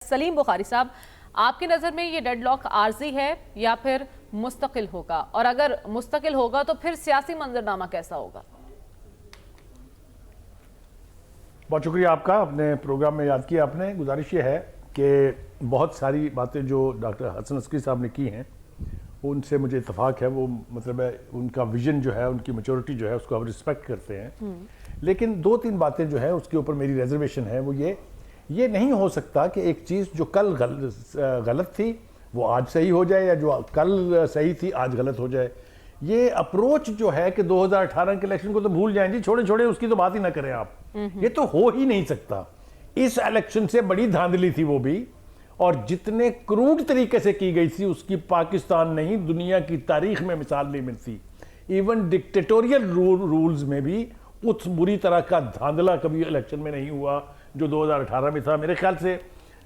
सलीम बुखारी साहब, आपकी नज़र में ये डेडलॉक आर्जी है या फिर मुस्तकिल होगा, और अगर मुस्तकिल होगा तो फिर सियासी मंजरनामा कैसा होगा? बहुत शुक्रिया आपका, अपने प्रोग्राम में याद किया आपने। गुजारिश ये है कि बहुत सारी बातें जो डॉक्टर हसन अस्करी साहब ने की हैं उनसे मुझे इत्तेफाक है। वो मतलब है उनका विजन जो है, उनकी मैच्योरिटी जो है उसको हम रिस्पेक्ट करते हैं, लेकिन दो तीन बातें जो है उसके ऊपर मेरी रिजर्वेशन है। वो ये नहीं हो सकता कि एक चीज़ जो कल गलत थी वो आज सही हो जाए, या जो कल सही थी आज गलत हो जाए। ये अप्रोच जो है कि 2018 के इलेक्शन को तो भूल जाएं जी, छोड़े छोड़े उसकी तो बात ही ना करें आप। ये तो हो ही नहीं सकता। इस इलेक्शन से बड़ी धांधली थी वो भी, और जितने क्रूड तरीके से की गई थी उसकी पाकिस्तान नहीं दुनिया की तारीख में मिसाल नहीं मिलती। इवन डिक्टेटोरियल रूल्स में भी उस बुरी तरह का धांधला कभी इलेक्शन में नहीं हुआ जो 2018 में था। मेरे ख्याल से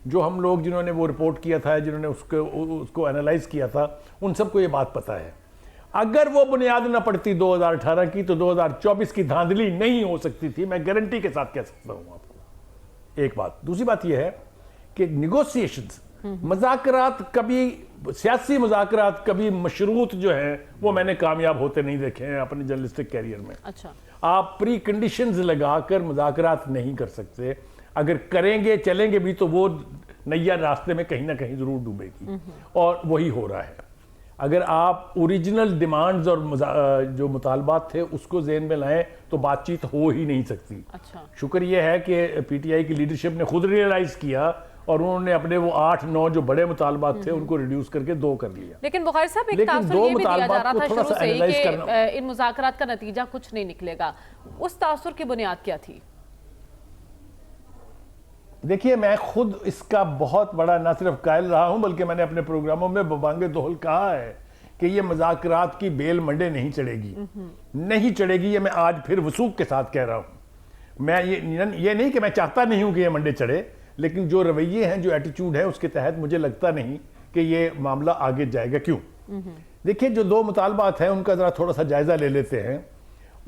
जो हम लोग जिन्होंने वो रिपोर्ट किया था, जिन्होंने उसको एनालाइज किया था, उन सबको ये बात पता है। अगर वो बुनियाद ना पड़ती 2018 की तो 2024 की धांधली नहीं हो सकती थी, मैं गारंटी के साथ कह सकता हूं आपको। एक बात। दूसरी बात यह है कि निगोशिएशंस, मुज़ाकरात कभी, सियासी मुज़ाकरात कभी मशरूत जो है वो मैंने कामयाब होते नहीं देखे हैं अपने जर्नलिस्टिक कैरियर में। अच्छा, आप प्री कंडीशंस लगाकर मुज़ाकरात नहीं कर सकते। अगर करेंगे चलेंगे भी तो वो नैया रास्ते में कहीं ना कहीं जरूर डूबेगी, और वही हो रहा है। अगर आप ओरिजिनल डिमांड्स और जो मुतालबात थे उसको ज़हन में लाएं तो बातचीत हो ही नहीं सकती। अच्छा, शुक्र यह है कि पीटीआई की लीडरशिप ने खुद रियलाइज किया और उन्होंने अपने वो 8-9 जो बड़े मुतालबात थे उनको रिड्यूस करके 2 कर लिया। लेकिन बुखारी साहब, एक तासुर ये भी दिया जा रहा था शुरू से ही कि इन मुज़ाकरात का नतीजा कुछ नहीं निकलेगा। उस तासुर की बुनियाद क्या थी? देखिए, मैं खुद इसका बहुत बड़ा न सिर्फ कायल रहा हूं बल्कि मैंने अपने प्रोग्रामों में बबांगे दोहल कहा है कि ये मुज़ाकरात की बेल मंडे नहीं चढ़ेगी, नहीं चढ़ेगी। ये मैं आज फिर वसूख के साथ कह रहा हूं। मैं ये नहीं कि मैं चाहता नहीं हूं कि ये मंडे चढ़े, लेकिन जो रवैये हैं, जो एटीट्यूड है, उसके तहत मुझे लगता नहीं कि ये मामला आगे जाएगा। क्यों? देखिए, जो 2 मुतालबात हैं उनका जरा थोड़ा सा जायजा ले लेते हैं।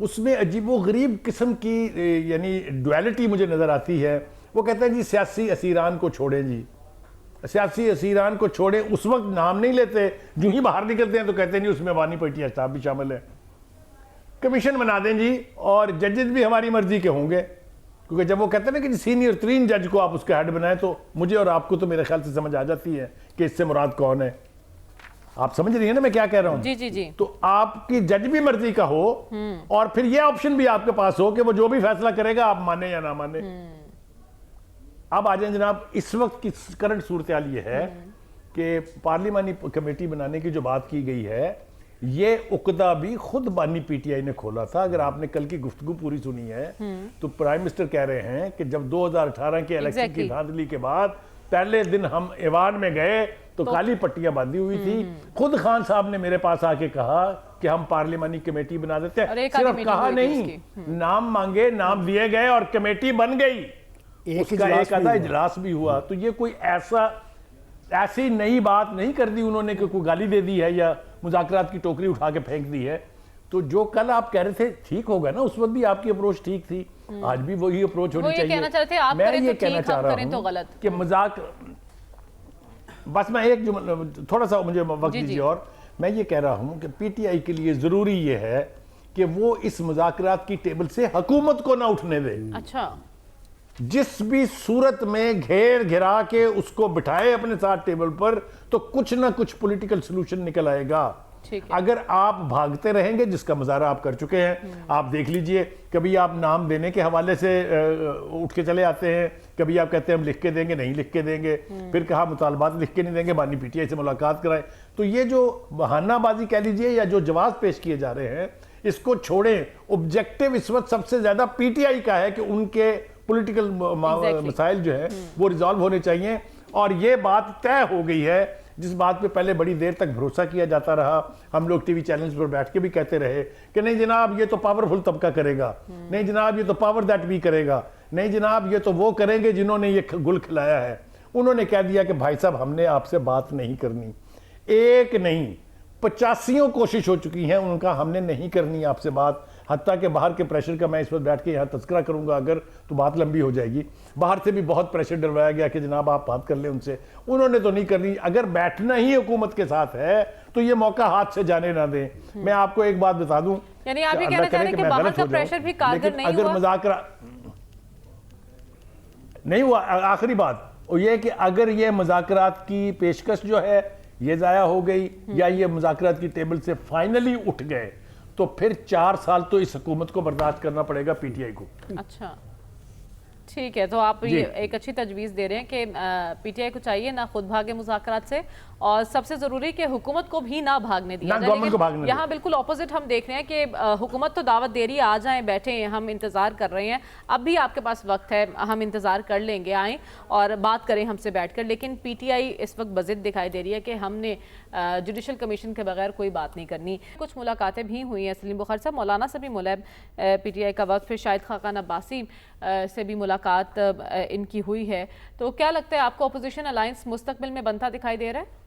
उसमें अजीबो गरीब किस्म की यानी डुअलिटी मुझे नजर आती है। वो कहते हैं जी सियासी असीरान को छोड़ें, जी सियासी असीरान को छोड़ें। उस वक्त नाम नहीं लेते, जो ही बाहर निकलते हैं तो कहते हैं जी उसमें वानी पटिया साहब भी शामिल है। कमीशन बना दें जी, और जजेस भी हमारी मर्जी के होंगे, क्योंकि जब वो कहते हैं ना कि सीनियर 3 जज को आप उसके हेड बनाएं तो मुझे और आपको तो मेरे ख्याल से समझ आ जाती है कि इससे मुराद कौन है। आप समझ रही है ना मैं क्या कह रहा हूं? जी जी जी। तो आपकी जज भी मर्जी का हो, और फिर यह ऑप्शन भी आपके पास हो कि वो जो भी फैसला करेगा आप माने या ना माने। अब आ जाए जनाब, इस वक्त की करंट सूरत हाल ये है कि पार्लिमानी कमेटी बनाने की जो बात की गई है, ये उकदा भी खुद बानी पीटीआई ने खोला था। अगर आपने कल की गुफ्तगू पूरी सुनी है तो प्राइम मिनिस्टर कह रहे हैं कि जब 2018 के इलेक्शन की धांधली के बाद पहले दिन हम ऐवान में गए तो काली पट्टियां बांधी हुई थी। खुद खान साहब ने मेरे पास आके कहा कि हम पार्लिमानी कमेटी बना देते हैं। सिर्फ कहा नहीं, नाम मांगे, नाम दिए गए और कमेटी बन गई। उसका एक आधा इजलास भी हुआ। तो ये कोई ऐसी नई बात नहीं कर दी उन्होंने कि कोई गाली दे दी है या मुज़ाकरात की टोकरी उठा के फेंक दी है। तो जो कल आप कह रहे थे ठीक होगा ना, उस वक्त भी आपकी अप्रोच ठीक थी, आज भी वही अप्रोच होनी चाहिए। मैं ये कहना चाह रहा हूं कि मजाक, बस मैं एक जो थोड़ा सा मुझे वक्त दीजिए, और मैं ये कह रहा हूं कि पीटीआई के लिए जरूरी ये है कि वो इस मुज़ाकरात की टेबल से हुकूमत को ना उठने दे। अच्छा, जिस भी सूरत में घेर घिरा के उसको बिठाए अपने साथ टेबल पर, तो कुछ ना कुछ पॉलिटिकल सलूशन निकल आएगा। अगर आप भागते रहेंगे, जिसका मुजाहरा आप कर चुके हैं, आप देख लीजिए, कभी आप नाम देने के हवाले से उठ के चले आते हैं, कभी आप कहते हैं हम लिख के देंगे, नहीं लिख के देंगे, फिर कहा मुतालबात लिख के नहीं देंगे, बानी पीटीआई से मुलाकात कराएं। तो ये जो बहानाबाजी कह लीजिए या जो जवाब पेश किए जा रहे हैं, इसको छोड़ें। ऑब्जेक्टिव इस वक्त सबसे ज्यादा पीटीआई का है कि उनके पॉलिटिकल मसाइल जो है वो रिजॉल्व होने चाहिए। और ये बात तय हो गई है, जिस बात पे पहले बड़ी देर तक भरोसा किया जाता रहा। हम लोग टीवी चैनल्स पर बैठ के भी कहते रहे कि नहीं जनाब ये तो पावरफुल तबका करेगा, नहीं जनाब ये तो पावर दैट भी करेगा, नहीं जनाब ये तो वो करेंगे जिन्होंने ये गुल खिलाया है। उन्होंने कह दिया कि भाई साहब हमने आपसे बात नहीं करनी। एक नहीं 85 कोशिश हो चुकी है उनका, हमने नहीं करनी आपसे बात। हत्ता के बाहर के प्रेशर का मैं इस वक्त बैठ के यहाँ तस्करा करूंगा अगर, तो बात लंबी हो जाएगी। बाहर से भी बहुत प्रेशर डलवाया गया कि जनाब आप बात कर लें उनसे, उन्होंने तो नहीं करनी। अगर बैठना ही हुकूमत के साथ है तो ये मौका हाथ से जाने ना दें। मैं आपको एक बात बता दूं, यानी आप ये कहना चाह रहे हैं कि बाहर का प्रेशर भी कारगर नहीं हुआ? अगर मुज़ाकरा नहीं हुआ, आखिरी बात वो ये है कि अगर ये मुज़ाकरात की पेशकश जो है ये ज़ाया हो गई या ये मुज़ाकरात की टेबल से फाइनली उठ गए, तो फिर 4 साल तो इस हुकूमत को बर्दाश्त करना पड़ेगा, पीटीआई को। अच्छा, ठीक है, तो आप ये एक अच्छी तजवीज़ दे रहे हैं कि पीटीआई को चाहिए ना खुद भागे मुज़ाकरात से, और सबसे ज़रूरी कि हुकूमत को भी ना भागने दिया जाए। लेकिन यहाँ बिल्कुल ऑपोजिट हम देख रहे हैं कि हुकूमत तो दावत दे रही है, आ जाएं, बैठे, हम इंतज़ार कर रहे हैं, अब भी आपके पास वक्त है, हम इंतज़ार कर लेंगे, आएँ और बात करें हमसे बैठ कर। लेकिन पीटीआई इस वक्त बज़िद दिखाई दे रही है कि हमने जुडिशल कमीशन के बगैर कोई बात नहीं करनी। कुछ मुलाकातें भी हुई हैं सलीम बुखारी साहब, मौलाना से भी मुलायब पीटीआई का वक्त, फिर शाहिद खाकान अब्बासी से भी मुलाकात इनकी हुई है। तो क्या लगता है आपको अपोजिशन अलायंस मुस्तकबिल में बनता दिखाई दे रहा है?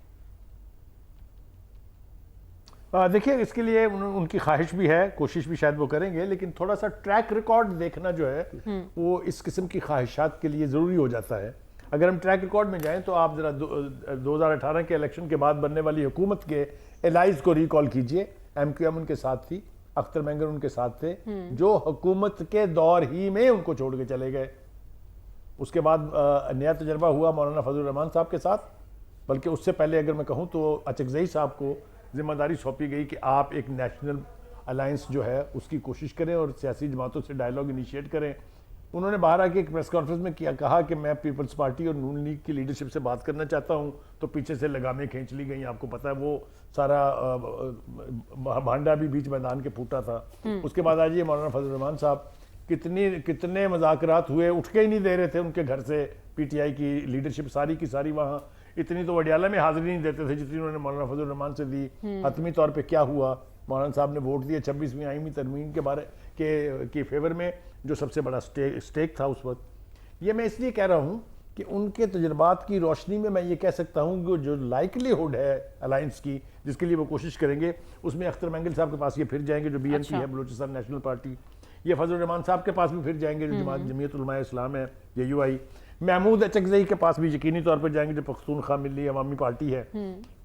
देखिए, इसके लिए उनकी ख्वाहिश भी है, कोशिश भी शायद वो करेंगे, लेकिन थोड़ा सा ट्रैक रिकॉर्ड देखना जो है वो इस किस्म की ख्वाहिशात के लिए ज़रूरी हो जाता है। अगर हम ट्रैक रिकॉर्ड में जाएं तो आप ज़रा 2018 के इलेक्शन के बाद बनने वाली हुकूमत के एलाइज को रिकॉल कीजिए। MQM उनके साथ थी, अख्तर मेंगर उनके साथ थे, जो हुकूमत के दौर ही में उनको छोड़ के चले गए। उसके बाद नया तजर्बा हुआ मौलाना फजल रहमान साहब के साथ, बल्कि उससे पहले अगर मैं कहूँ तो अचकज़ई साहब को जिम्मेदारी सौंपी गई कि आप एक नेशनल अलायंस जो है उसकी कोशिश करें और सियासी जमातों से डायलॉग इनिशिएट करें। उन्होंने बाहर आके एक प्रेस कॉन्फ्रेंस में कहा कि मैं पीपल्स पार्टी और नून लीग की लीडरशिप से बात करना चाहता हूं, तो पीछे से लगामें खींच ली गई। आपको पता है वो सारा भांडा भी बीच मैदान के फूटा था। उसके बाद आज ये मौलाना फजल रहमान साहब, कितने मुज़ाकरात हुए, उठ के ही नहीं दे रहे थे उनके घर से। पीटीआई की लीडरशिप सारी की सारी वहाँ, इतनी तो वडियाला में हाजिरी नहीं देते थे जितनी उन्होंने मौलाना फजल रहमान से दी। हतमी तौर पे क्या हुआ, मौलाना साहब ने वोट दिया 26वीं आईनी तरमीम के बारे के फेवर में, जो सबसे बड़ा स्टेक था उस वक्त। ये मैं इसलिए कह रहा हूँ कि उनके तजर्बात की रोशनी में मैं ये कह सकता हूँ कि जो लाइकलीहुड है अलायंस की, जिसके लिए वो कोशिश करेंगे, उसमें अख्तर मेंगल साहब के पास ये फिर जाएंगे जो BNP है, बलूचिस्तान नेशनल पार्टी। ये फजल रहमान साहब के पास भी फिर जाएंगे जो जमीयत उलमाए इस्लाम है, JUI। महमूद अचकज़ई के पास भी यकीनी तौर पर जाएंगे जो पख्तूनख्वा मिल्ली अवामी पार्टी है।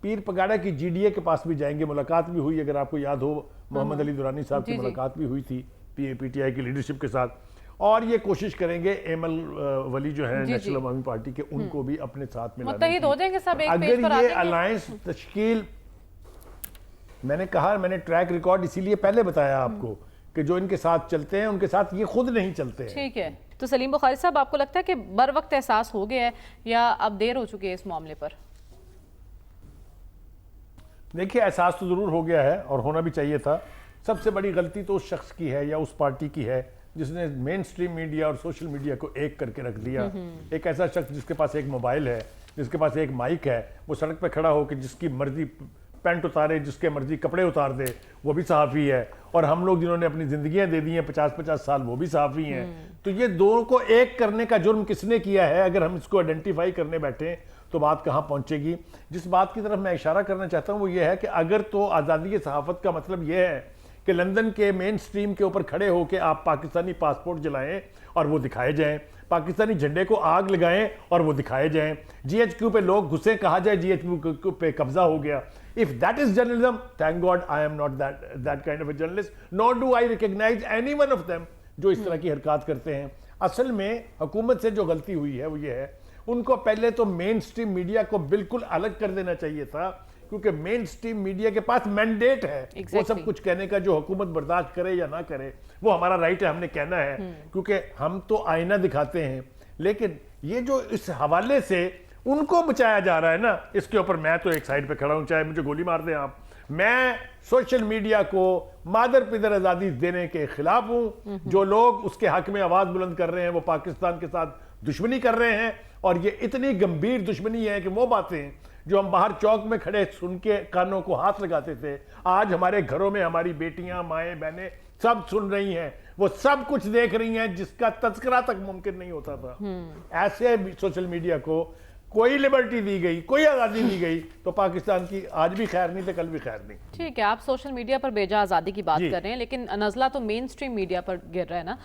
पीर पगाड़ा की GDA के पास भी जाएंगे। मुलाकात भी हुई, अगर आपको याद हो, मोहम्मद अली दुरानी साहब की मुलाकात भी हुई थी PTI की लीडरशिप के साथ। और ये कोशिश करेंगे एमल वली जो है नेशनल अवामी पार्टी के, उनको भी अपने साथ में मुत्तहिद हो जाएंगे सब एक पेज पर अगर ये अलायंस तश्कील, मैंने कहा, मैंने ट्रैक रिकॉर्ड इसीलिए पहले बताया आपको कि जो इनके साथ चलते हैं उनके साथ ये खुद नहीं चलते हैं। ठीक है, तो सलीम बुखारी साहब, आपको लगता है कि बर वक्त एहसास हो गया है या अब देर हो चुकी है इस मामले पर? देखिए, एहसास तो जरूर हो गया है और होना भी चाहिए था। सबसे बड़ी गलती तो उस शख्स की है या उस पार्टी की है जिसने मेन स्ट्रीम मीडिया और सोशल मीडिया को एक करके रख दिया। एक ऐसा शख्स जिसके पास एक मोबाइल है, जिसके पास एक माइक है, वो सड़क पे खड़ा होकर जिसकी मर्जी पैंट उतारे, जिसके मर्जी कपड़े उतार दे, वो भी सहाफ़ी है। और हम लोग जिन्होंने अपनी जिंदगियां दे दी हैं 50-50 साल, वो भी सहाफ़ी हैं। तो ये दोनों को एक करने का जुर्म किसने किया है? अगर हम इसको आइडेंटिफाई करने बैठे तो बात कहाँ पहुंचेगी? जिस बात की तरफ मैं इशारा करना चाहता हूँ वो ये है कि अगर तो आज़ादी सहाफ़त का मतलब ये है कि लंदन के मेन स्ट्रीम के ऊपर खड़े होकर आप पाकिस्तानी पासपोर्ट जलाएं और वो दिखाए जाएं, पाकिस्तानी झंडे को आग लगाएं और वो दिखाए जाएं, GHQ पे लोग घुसे, कहा जाए GHQ पे कब्जा हो गया। If that is journalism, thank God I am not that kind of a journalist, nor do I recognize any one of them जो इस तरह की हरकत करते हैं। असल में हुकूमत से जो गलती हुई है वो ये है, उनको पहले तो मेन स्ट्रीम मीडिया को बिल्कुल अलग कर देना चाहिए था, क्योंकि मेन स्ट्रीम मीडिया के पास मैंडेट है वो सब कुछ कहने का, जो हुकूमत बर्दाश्त करे या ना करे वो हमारा राइट है, हमने कहना है, क्योंकि हम तो आईना दिखाते हैं। लेकिन ये जो इस हवाले से उनको बचाया जा रहा है ना, इसके ऊपर मैं तो एक साइड पे खड़ा हूं, चाहे मुझे गोली मार दें आप। मैं सोशल मीडिया को मादर पिदर आज़ादी देने के खिलाफ हूं। जो लोग उसके हक में आवाज बुलंद कर रहे हैं वो पाकिस्तान के साथ दुश्मनी कर रहे हैं, और ये इतनी गंभीर दुश्मनी है कि वो बातें जो हम बाहर चौक में खड़े सुन के कानों को हाथ लगाते थे, आज हमारे घरों में हमारी बेटियां, माएँ, बहनें सब सुन रही हैं, वो सब कुछ देख रही हैं जिसका तस्करा तक मुमकिन नहीं होता था। ऐसे सोशल मीडिया को कोई लिबर्टी दी गई, कोई आज़ादी दी गई तो पाकिस्तान की आज भी खैर नहीं तो कल भी खैर नहीं। ठीक है, आप सोशल मीडिया पर बेजा आज़ादी की बात कर रहे हैं, लेकिन नज़ला तो मेन स्ट्रीम मीडिया पर गिर रहा है ना।